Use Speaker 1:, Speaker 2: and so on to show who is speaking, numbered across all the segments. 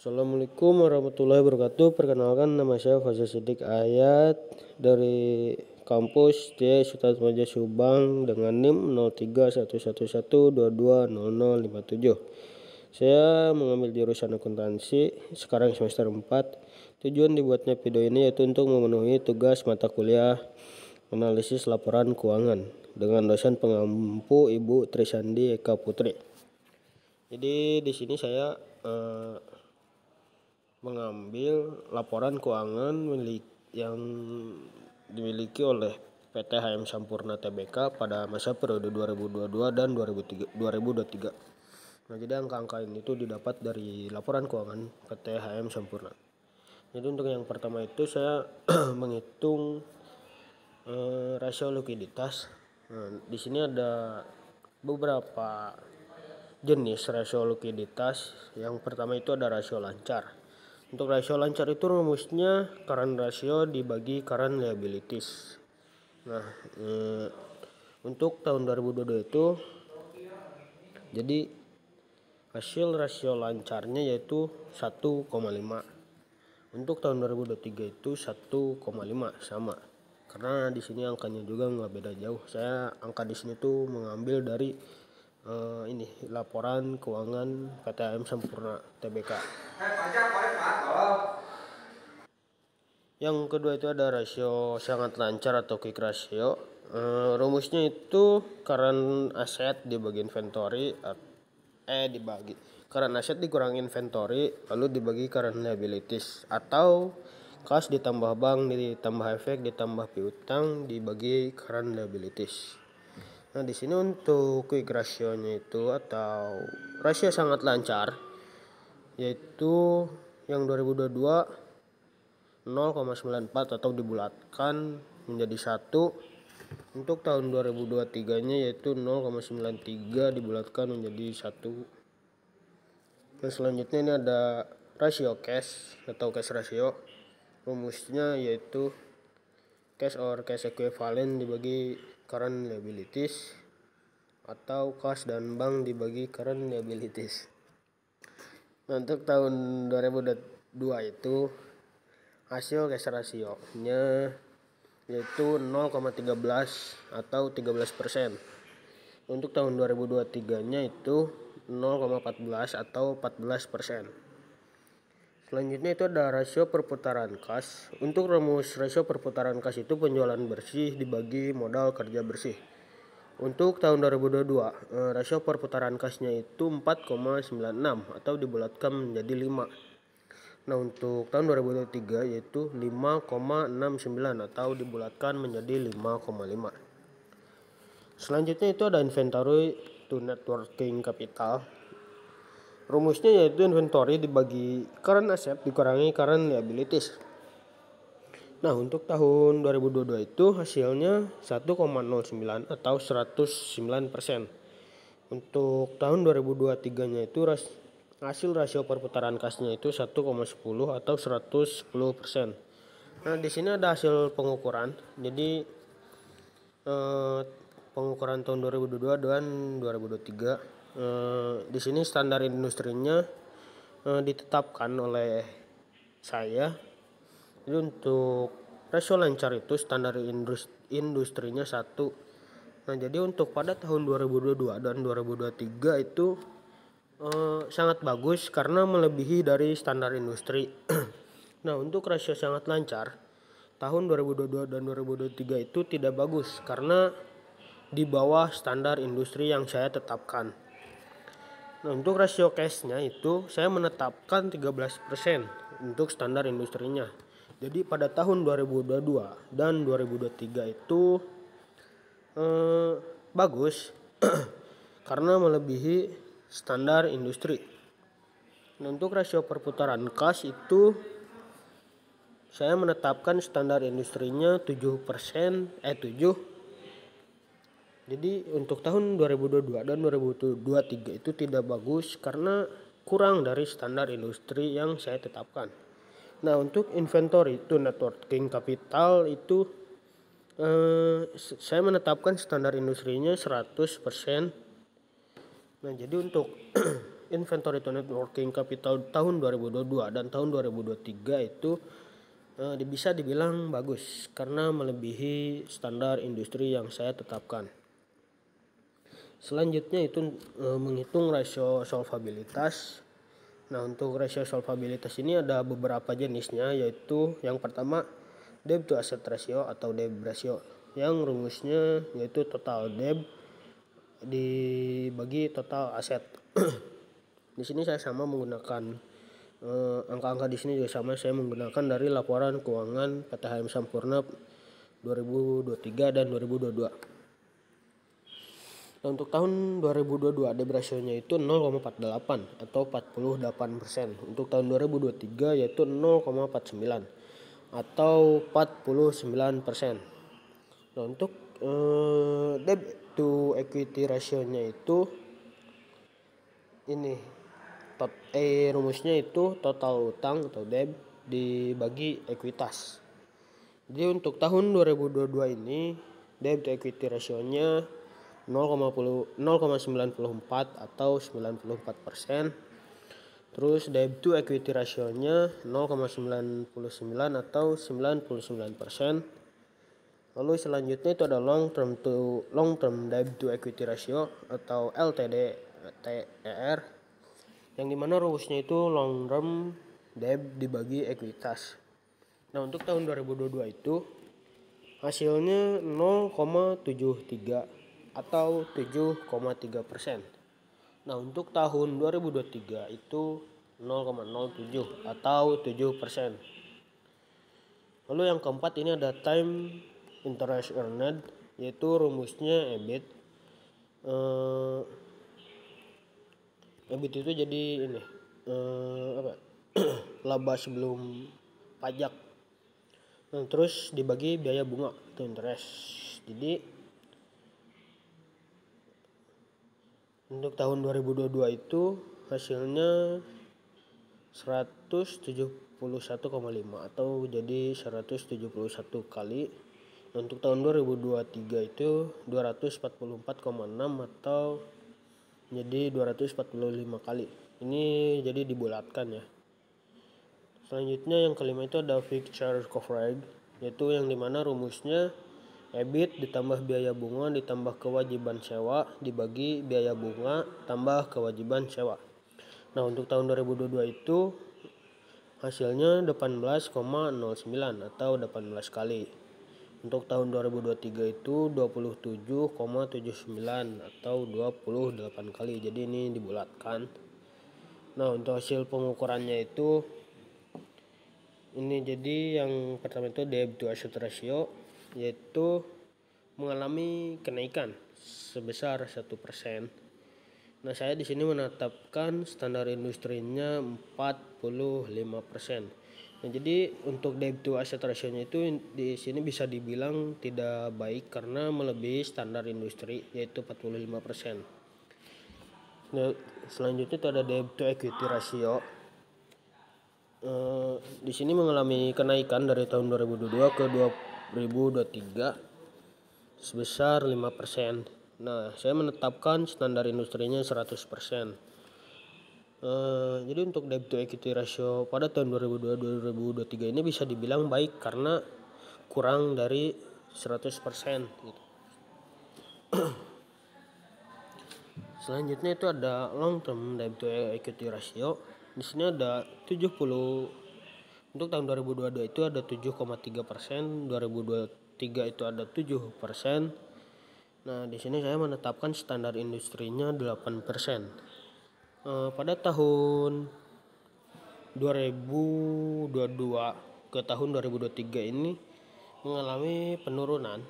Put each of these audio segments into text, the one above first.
Speaker 1: Assalamualaikum warahmatullahi wabarakatuh. Perkenalkan, nama saya Faisal Siddiq Ayat dari kampus T Sutatmaja Subang dengan NIM 031111220057. Saya mengambil jurusan akuntansi, sekarang semester 4. Tujuan dibuatnya video ini yaitu untuk memenuhi tugas mata kuliah analisis laporan keuangan dengan dosen pengampu Ibu Trisandi Eka Putri. Jadi di sini saya mengambil laporan keuangan yang dimiliki oleh PT HM Sampurna Tbk pada masa periode 2022 dan 2023. Nah, jadi angka-angka ini tuh didapat dari laporan keuangan PT HM Sampurna. Jadi untuk yang pertama itu saya menghitung rasio likuiditas. Nah, di sini ada beberapa jenis rasio likuiditas. Yang pertama itu ada rasio lancar. Untuk rasio lancar itu rumusnya current ratio dibagi current liabilities. Nah, untuk tahun 2022 itu jadi hasil rasio lancarnya yaitu 1,5. Untuk tahun 2023 itu 1,5 sama. Karena di sini angkanya juga nggak beda jauh. Saya angka di sini tuh mengambil dari laporan keuangan PT HM Sampurna Tbk. Yang kedua itu ada rasio sangat lancar atau quick ratio. Rumusnya itu current asset dibagi inventory current asset dikurangi inventory lalu dibagi current liabilities, atau kas ditambah bank ditambah efek ditambah piutang dibagi current liabilities. Nah, di sini untuk quick ratio-nya itu atau rasio sangat lancar yaitu yang 2022 0,94 atau dibulatkan menjadi 1. Untuk tahun 2023-nya yaitu 0,93 dibulatkan menjadi 1. Dan selanjutnya ini ada rasio cash atau cash ratio. Rumusnya yaitu cash or cash equivalent dibagi current liabilities, atau kas dan bank dibagi current liabilities. Nah, untuk tahun 2022 itu hasil cash ratio-nya yaitu 0,13 atau 13%. Untuk tahun 2023-nya itu 0,14 atau 14%. Selanjutnya itu ada rasio perputaran kas. Untuk rumus rasio perputaran kas itu penjualan bersih dibagi modal kerja bersih. Untuk tahun 2022 rasio perputaran kasnya itu 4,96 atau dibulatkan menjadi 5. Nah, untuk tahun 2023 yaitu 5,69 atau dibulatkan menjadi 5,5. Selanjutnya itu ada inventory to net working capital. Rumusnya yaitu inventory dibagi current asset dikurangi current liabilities. Nah, untuk tahun 2022 itu hasilnya 1,09 atau 109%. Untuk tahun 2023-nya itu hasil rasio perputaran kasnya itu 1,10 atau 110%. Nah, di sini ada hasil pengukuran. Jadi pengukuran tahun 2022 dan 2023. Di sini standar industrinya ditetapkan oleh saya. Jadi untuk rasio lancar itu standar industrinya 1. Nah, jadi untuk pada tahun 2022 dan 2023 itu sangat bagus karena melebihi dari standar industri. Nah, untuk rasio sangat lancar tahun 2022 dan 2023 itu tidak bagus karena di bawah standar industri yang saya tetapkan. Nah, untuk rasio cashnya itu saya menetapkan 13% untuk standar industrinya. Jadi pada tahun 2022 dan 2023 itu bagus karena melebihi standar industri. Nah, untuk rasio perputaran kas itu saya menetapkan standar industrinya 7%. Jadi untuk tahun 2022 dan 2023 itu tidak bagus karena kurang dari standar industri yang saya tetapkan. Nah, untuk inventory to net working capital itu saya menetapkan standar industrinya 100%. Nah, jadi untuk inventory to net working capital tahun 2022 dan tahun 2023 itu bisa dibilang bagus karena melebihi standar industri yang saya tetapkan. Selanjutnya itu menghitung rasio solvabilitas. Nah, untuk rasio solvabilitas ini ada beberapa jenisnya, yaitu yang pertama debt to asset ratio atau debt ratio, yang rumusnya yaitu total debt dibagi total aset. Di sini saya sama menggunakan angka-angka di sini juga sama, saya menggunakan dari laporan keuangan PT HM Sampurna 2023 dan 2022. Nah, untuk tahun 2022 debt ratio-nya itu 0,48 atau 48%. Untuk tahun 2023 yaitu 0,49 atau 49%. Nah, untuk debt to equity ratio-nya itu ini rumusnya itu total utang atau debt dibagi ekuitas. Jadi untuk tahun 2022 ini debt to equity ratio-nya 0,94 atau 94%. Terus debt to equity ratio-nya 0,99 atau 99%. Lalu selanjutnya itu ada long term debt to equity ratio atau LTDR, yang dimana rumusnya itu long term debt dibagi ekuitas. Nah, untuk tahun 2022 itu hasilnya 0,73 atau 7,3%. Nah, untuk tahun 2023 itu 0,07 atau 7%. Lalu yang keempat ini ada time interest earned, yaitu rumusnya EBIT. EBIT itu jadi ini laba sebelum pajak. Nah, terus dibagi biaya bunga atau interest. Jadi untuk tahun 2022 itu hasilnya 171,5 atau jadi 171 kali. Untuk tahun 2023 itu 244,6 atau jadi 245 kali. Ini jadi dibulatkan ya. Selanjutnya yang kelima itu ada fixed charge coverage, yaitu yang dimana rumusnya EBIT ditambah biaya bunga ditambah kewajiban sewa dibagi biaya bunga tambah kewajiban sewa. Nah, untuk tahun 2022 itu hasilnya 18,09 atau 18 kali. Untuk tahun 2023 itu 27,79 atau 28 kali. Jadi ini dibulatkan. Nah, untuk hasil pengukurannya itu ini, jadi yang pertama itu debt to asset ratio, yaitu mengalami kenaikan sebesar 1%. Nah, saya di sini menetapkan standar industrinya 45%. Nah, jadi untuk debt to asset ratio-nya itu di sini bisa dibilang tidak baik karena melebihi standar industri yaitu 45%. Nah, selanjutnya itu ada debt to equity ratio. Di sini mengalami kenaikan dari tahun 2022 ke 2023 sebesar 5%. Nah, saya menetapkan standar industrinya 100%. Jadi untuk debt to equity ratio pada tahun 2022-2023 ini bisa dibilang baik karena kurang dari 100% gitu. Selanjutnya itu ada long term debt to equity ratio. Di sini ada 70. Untuk tahun 2022 itu ada 7,3%, 2023 itu ada 7%. Nah, di sini saya menetapkan standar industrinya 8%. Pada tahun 2022 ke tahun 2023 ini mengalami penurunan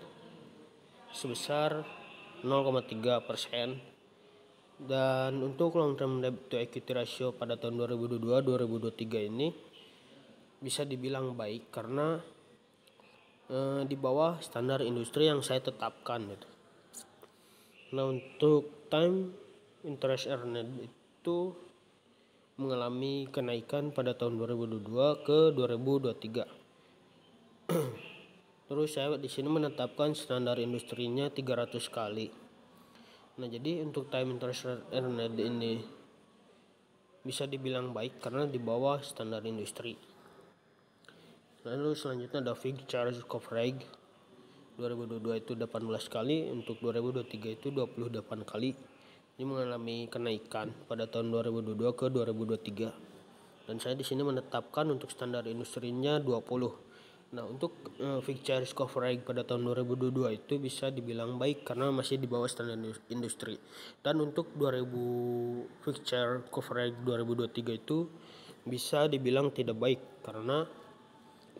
Speaker 1: sebesar 0,3%. Dan untuk long term debt to equity ratio pada tahun 2022-2023 ini bisa dibilang baik karena di bawah standar industri yang saya tetapkan gitu. Nah, untuk time interest earned itu mengalami kenaikan pada tahun 2022 ke 2023. Terus saya di sini menetapkan standar industrinya 300 kali. Nah, jadi untuk time interest earned ini bisa dibilang baik karena di bawah standar industri. Lalu selanjutnya ada fixed charge coverage 2022 itu 18 kali, untuk 2023 itu 28 kali. Ini mengalami kenaikan pada tahun 2022 ke 2023. Dan saya di sini menetapkan untuk standar industrinya 20. Nah, untuk fixed charge coverage pada tahun 2022 itu bisa dibilang baik karena masih di bawah standar industri. Dan untuk 2000 fixed charge coverage 2023 itu bisa dibilang tidak baik karena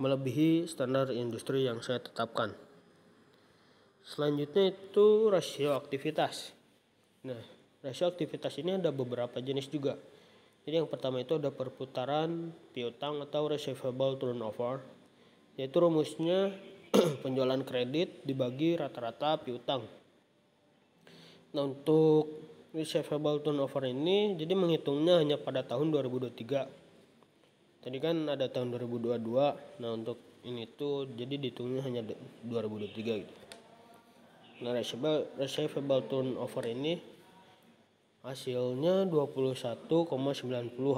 Speaker 1: melebihi standar industri yang saya tetapkan. Selanjutnya itu rasio aktivitas. Nah, rasio aktivitas ini ada beberapa jenis juga. Jadi yang pertama itu ada perputaran piutang atau receivable turnover, yaitu rumusnya penjualan kredit dibagi rata-rata piutang. Nah, untuk receivable turnover ini jadi menghitungnya hanya pada tahun 2023. Tadi kan ada tahun 2022. Nah, untuk ini tuh jadi dihitungnya hanya 2023 gitu. Nah, receivable turnover ini hasilnya 21,90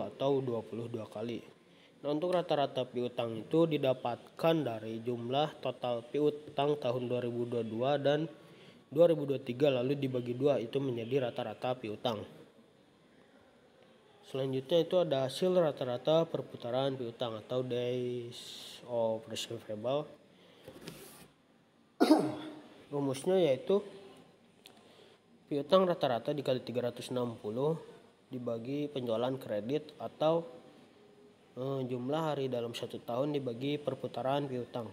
Speaker 1: atau 22 kali. Nah, untuk rata-rata piutang itu didapatkan dari jumlah total piutang tahun 2022 dan 2023 lalu dibagi 2 itu menjadi rata-rata piutang. Selanjutnya itu ada hasil rata-rata perputaran piutang atau days of receivable. Rumusnya yaitu piutang rata-rata dikali 360 dibagi penjualan kredit atau jumlah hari dalam 1 tahun dibagi perputaran piutang.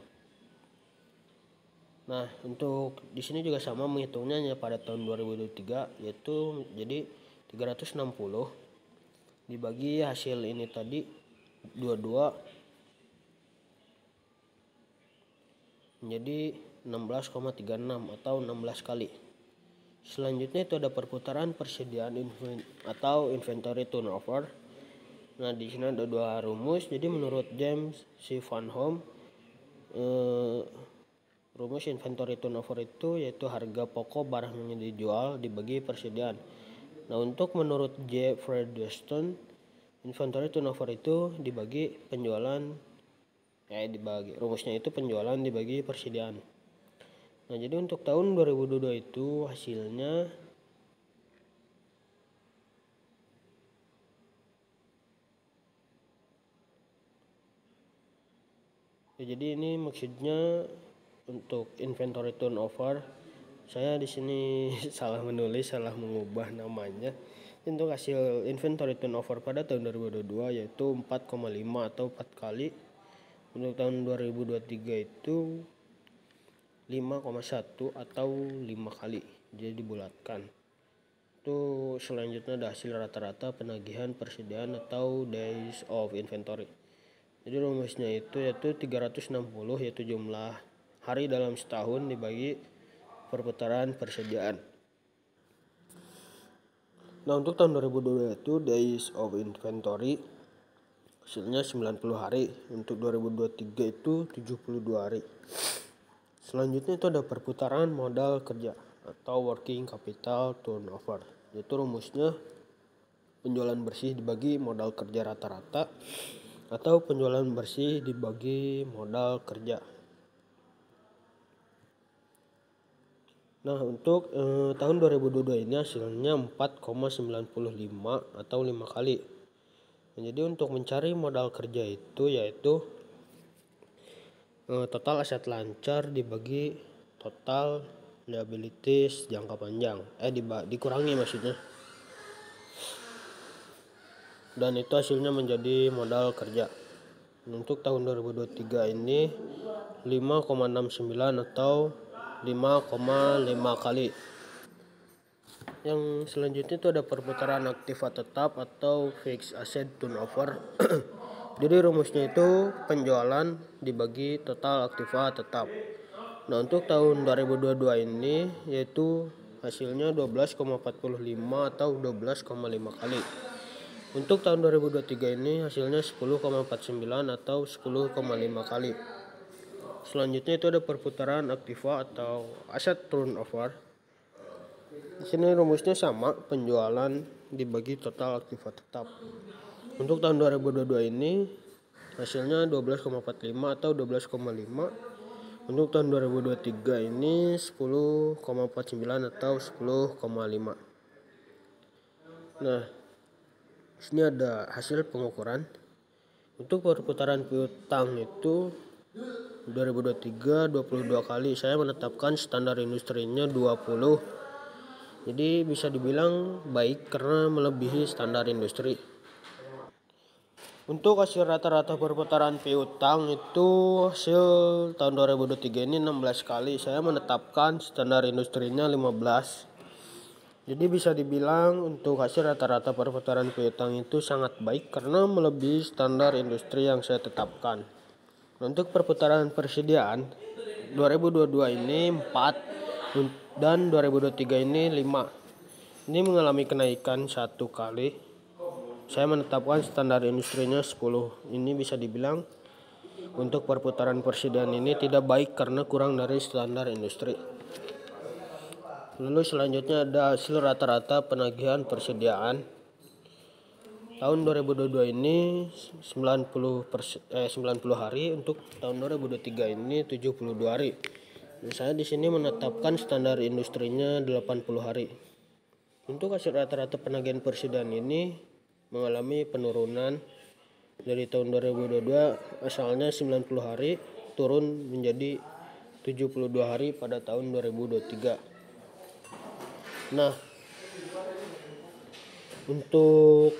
Speaker 1: Nah, untuk di sini juga sama menghitungnya hanya pada tahun 2023, yaitu jadi 360 dibagi hasil ini tadi 22 menjadi 16,36 atau 16 kali. Selanjutnya itu ada perputaran persediaan atau inventory turnover. Nah, di sini ada 2 rumus. Jadi menurut James C. Van Hom, rumus inventory turnover itu yaitu harga pokok barang yang dijual dibagi persediaan. Nah, untuk menurut J. Fredeston, inventory turnover itu dibagi penjualan rumusnya itu penjualan dibagi persediaan. Nah, jadi untuk tahun 2022 itu hasilnya jadi ini maksudnya untuk inventory turnover. Saya di sini salah menulis, salah mengubah namanya. Untuk hasil inventory turnover pada tahun 2022 yaitu 4,5 atau 4 kali. Untuk tahun 2023 itu 5,1 atau 5 kali. Jadi dibulatkan. Itu selanjutnya ada hasil rata-rata penagihan persediaan atau days of inventory. Jadi rumusnya itu yaitu 360 yaitu jumlah hari dalam setahun dibagi perputaran persediaan. Nah, untuk tahun 2022 itu days of inventory hasilnya 90 hari. Untuk 2023 itu 72 hari. Selanjutnya itu ada perputaran modal kerja atau working capital turnover. Yaitu rumusnya penjualan bersih dibagi modal kerja rata-rata atau penjualan bersih dibagi modal kerja. Nah, untuk tahun 2022 ini hasilnya 4,95 atau 5 kali. Nah, jadi untuk mencari modal kerja itu yaitu total aset lancar dibagi total liabilities jangka panjang. Dikurangi maksudnya. Dan itu hasilnya menjadi modal kerja. Untuk tahun 2023 ini 5,69 atau 5,5 kali. Yang selanjutnya itu ada perputaran aktiva tetap atau fixed asset turnover. Jadi rumusnya itu penjualan dibagi total aktiva tetap. Nah, untuk tahun 2022 ini yaitu hasilnya 12,45 atau 12,5 kali. Untuk tahun 2023 ini hasilnya 10,49 atau 10,5 kali. Selanjutnya itu ada perputaran aktiva atau aset turnover. Di sini rumusnya sama, penjualan dibagi total aktiva tetap. Untuk tahun 2022 ini hasilnya 12,45 atau 12,5. Untuk tahun 2023 ini 10,49 atau 10,5. Nah, sini ada hasil pengukuran. Untuk perputaran piutang itu 2023 22 kali. Saya menetapkan standar industrinya 20. Jadi bisa dibilang baik karena melebihi standar industri. Untuk hasil rata-rata perputaran piutang itu hasil tahun 2023 ini 16 kali. Saya menetapkan standar industrinya 15. Jadi bisa dibilang untuk hasil rata-rata perputaran piutang itu sangat baik karena melebihi standar industri yang saya tetapkan. Untuk perputaran persediaan 2022 ini 4 dan 2023 ini 5. Ini mengalami kenaikan 1 kali. Saya menetapkan standar industrinya 10. Ini bisa dibilang untuk perputaran persediaan ini tidak baik karena kurang dari standar industri. Lalu selanjutnya ada hasil rata-rata penagihan persediaan. Tahun 2022 ini 90 hari, untuk tahun 2023 ini 72 hari. Dan saya di sini menetapkan standar industrinya 80 hari. Untuk hasil rata-rata penagihan persediaan ini mengalami penurunan dari tahun 2022 asalnya 90 hari turun menjadi 72 hari pada tahun 2023. Nah, untuk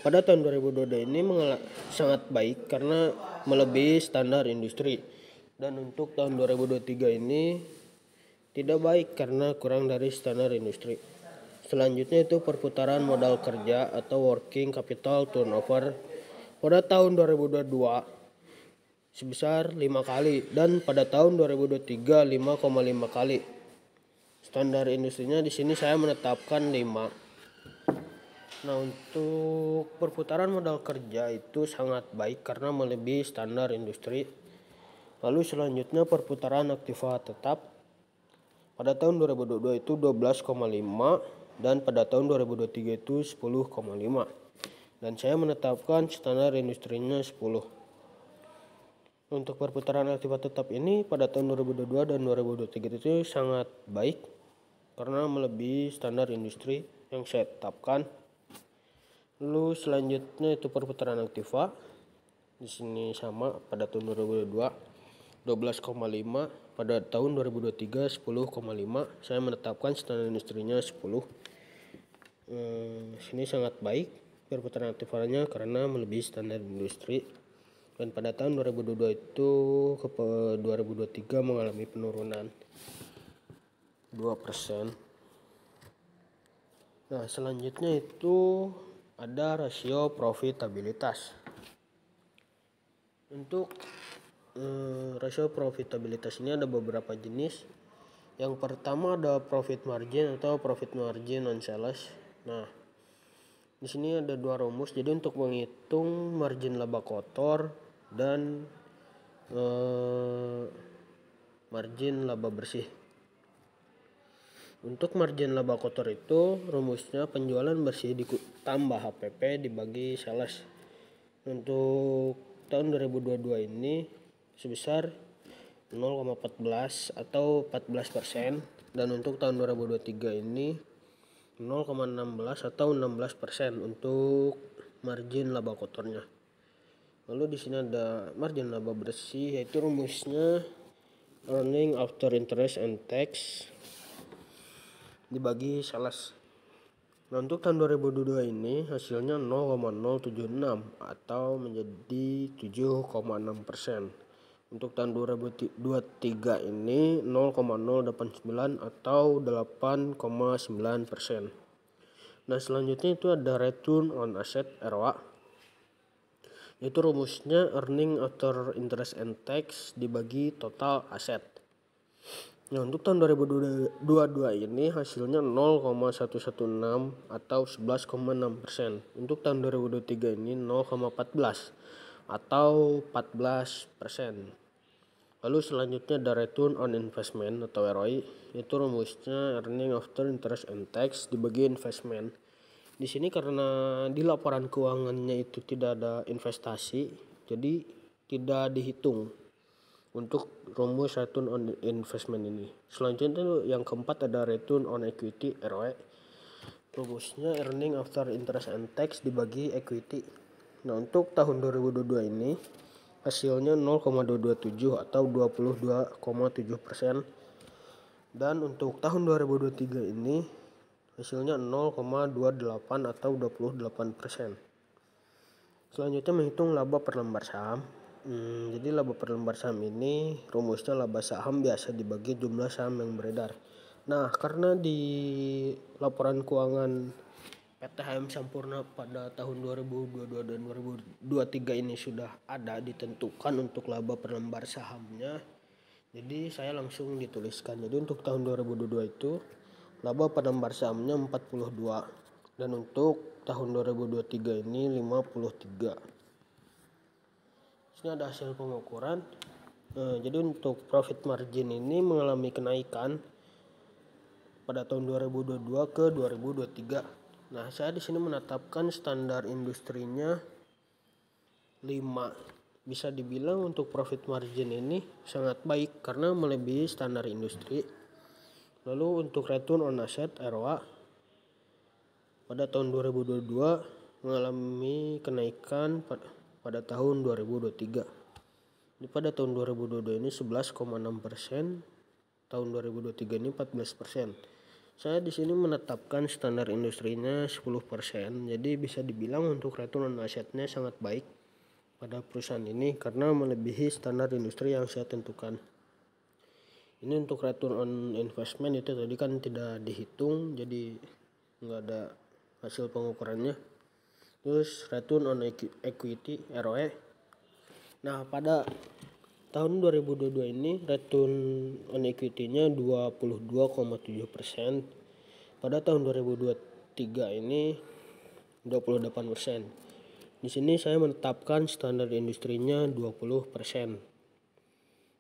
Speaker 1: pada tahun 2022 ini sangat baik karena melebihi standar industri. Dan untuk tahun 2023 ini tidak baik karena kurang dari standar industri. Selanjutnya itu perputaran modal kerja atau working capital turnover pada tahun 2022 sebesar 5 kali dan pada tahun 2023 5,5 kali. Standar industrinya di sini saya menetapkan 5. Nah, untuk perputaran modal kerja itu sangat baik karena melebihi standar industri. Lalu selanjutnya perputaran aktiva tetap pada tahun 2022 itu 12,5 dan pada tahun 2023 itu 10,5. Dan saya menetapkan standar industrinya 10. Untuk perputaran aktiva tetap ini pada tahun 2022 dan 2023 itu sangat baik karena melebihi standar industri yang saya tetapkan. Lalu selanjutnya itu perputaran aktiva. Di sini sama pada tahun 2022 12,5, pada tahun 2023 10,5. Saya menetapkan standar industrinya 10. Sini sangat baik perputaran aktivanya karena melebihi standar industri. Dan pada tahun 2022 itu ke 2023 mengalami penurunan 2%. Nah, selanjutnya itu ada rasio profitabilitas. Untuk rasio profitabilitas ini ada beberapa jenis. Yang pertama ada profit margin atau profit margin on sales. Nah, di sini ada 2 rumus. Jadi untuk menghitung margin laba kotor dan margin laba bersih. Untuk margin laba kotor itu rumusnya penjualan bersih ditambah HPP dibagi sales. Untuk tahun 2022 ini sebesar 0,14 atau 14%, dan untuk tahun 2023 ini 0,16 atau 16% untuk margin laba kotornya. Lalu di sini ada margin laba bersih, yaitu rumusnya earning after interest and tax dibagi sales. Nah, untuk tahun 2022 ini hasilnya 0,076 atau menjadi 7,6%. Untuk tahun 2023 ini 0,089 atau 8,9%. Nah, selanjutnya itu ada return on asset ROA. Itu rumusnya earning after interest and tax dibagi total aset. Nah, untuk tahun 2022 ini hasilnya 0,116 atau 11,6%. Untuk tahun 2023 ini 0,14 atau 14%. Lalu selanjutnya ada return on investment atau ROI. Itu rumusnya earning after interest and tax dibagi investment. Di sini karena di laporan keuangannya itu tidak ada investasi, jadi tidak dihitung untuk rumus return on investment ini. Selanjutnya yang keempat ada return on equity (ROE). Rumusnya earning after interest and tax dibagi equity. Nah, untuk tahun 2022 ini hasilnya 0,227 atau 22,7%. Dan untuk tahun 2023 ini hasilnya 0,28 atau 28%. Selanjutnya menghitung laba per lembar saham. Jadi laba per lembar saham ini rumusnya laba saham biasa dibagi jumlah saham yang beredar. Nah, karena di laporan keuangan PT HM Sampurna pada tahun 2022 dan 2023 ini sudah ada ditentukan untuk laba per lembar sahamnya, jadi saya langsung dituliskan. Jadi untuk tahun 2022 itu laba per lembar sahamnya 42, dan untuk tahun 2023 ini 53. Ini ada hasil pengukuran. Jadi untuk profit margin ini mengalami kenaikan pada tahun 2022 ke 2023. Nah, saya di sini menetapkan standar industrinya 5. Bisa dibilang untuk profit margin ini sangat baik karena melebihi standar industri. Lalu untuk return on asset (ROA) pada tahun 2022 mengalami kenaikan pada tahun 2023. Pada tahun 2022 ini 11,6%, tahun 2023 ini 14%. Saya di sini menetapkan standar industrinya 10%. Jadi bisa dibilang untuk return on assetnya sangat baik pada perusahaan ini karena melebihi standar industri yang saya tentukan. Ini untuk return on investment itu tadi kan tidak dihitung, jadi nggak ada hasil pengukurannya. Terus return on equity (ROE). Nah, pada tahun 2022 ini return on equity-nya 22,7%. Pada tahun 2023 ini 28%. Di sini saya menetapkan standar industrinya 20%.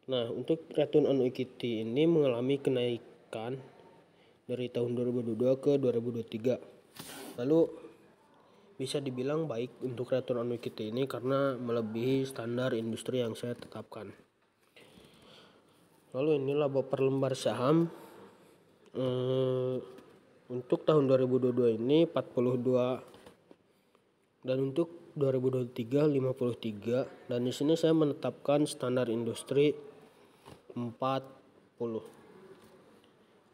Speaker 1: Nah, untuk return on equity ini mengalami kenaikan dari tahun 2022 ke 2023. Lalu bisa dibilang baik untuk return on equity ini karena melebihi standar industri yang saya tetapkan. Lalu ini laba per lembar saham. Untuk tahun 2022 ini 42, dan untuk 2023 53, dan di sini saya menetapkan standar industri 40.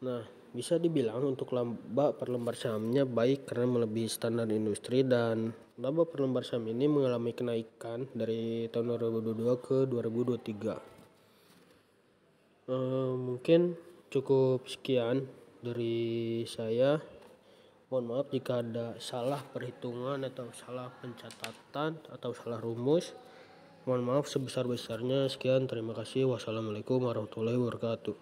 Speaker 1: Nah, bisa dibilang untuk laba per lembar sahamnya baik karena melebihi standar industri, dan laba per lembar saham ini mengalami kenaikan dari tahun 2022 ke 2023. Mungkin cukup sekian dari saya. Mohon maaf jika ada salah perhitungan atau salah pencatatan atau salah rumus. Mohon maaf sebesar-besarnya. Sekian, terima kasih. Wassalamualaikum warahmatullahi wabarakatuh.